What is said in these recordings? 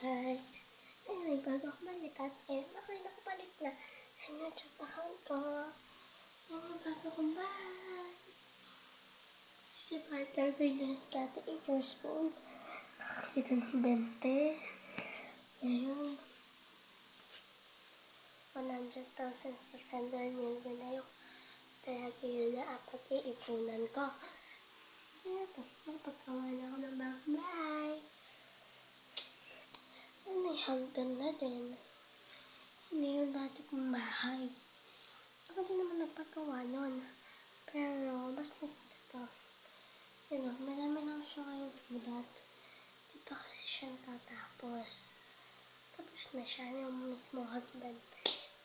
Hi! May bago akong balitan. Nakapalit na. Ayun yung chat account ko. Bago kong bahay. Si Marta, 8 years old. Nakakita ng 20. Ngayon, 100,600 million na yung pinag-iyon na apat iipunan ko. Kaya ito, napagkawa na ako ng bagong bahay. May hagdan na din. Hindi yung dati kong bahay. Ako din naman nagpagawa nun. Pero, mas maganda to. Yun o, madami lang siya ngayong gulat. Di pa kasi siya natatapos. Tapos na siya yung mismo hagdan.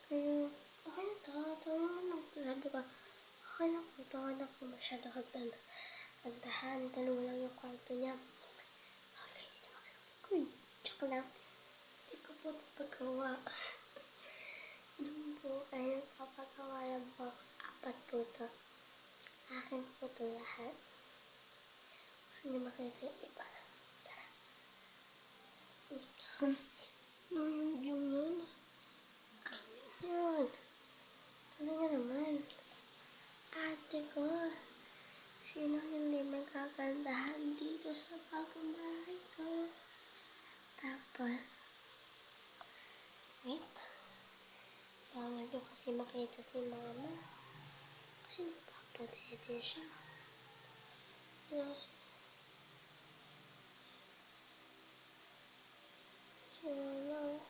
Pero, okay na to. Ito naman sabi ko, okay na po ito. Hindi po masyado hagdan. Gandahan, dalawa lang yung kwarto niya. Okay, hindi na makasulit ko eh. Tsaka lang. Hindi ko po ito paggawa. Yung po ay nagpapagawa lang po. 4 po ito. Akin po ito lahat. Gusto niyo makita yung iba. Tara. Yung yun. Amin yun. Ano nga naman? Ate ko. Sino hindi magagandahan dito sa bagong bahay ko? Tapos, wait. Bawal yung kasi makita si mama. Kasi nagpapadede siya. Yes. Si mama.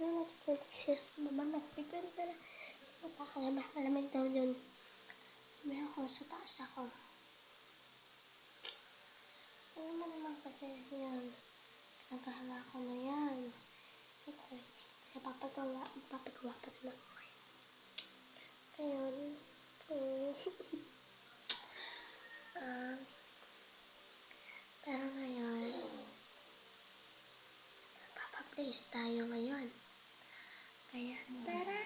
Ano natutulog siya sa mama? Nagpipili ka na. Malamig daw yun. May ako sa taas ako. Ano mo naman kasi yan. Nagkahala ko na yan. Ito, napapagawa pa rin ako kayo. Ayun. Pero ngayon, papaplace tayo ngayon. Kaya, tara!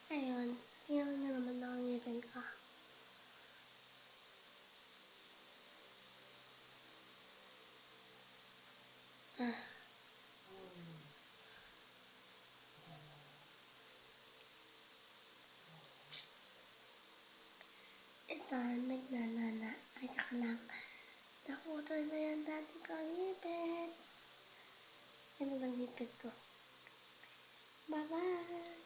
Ayun, tingnan na naman nakangipin ka. Ito, nagnanana. Ay, tsaka lang. Nakutol na yan dati kong ngipin. Ano lang ngipin ko? Bye-bye!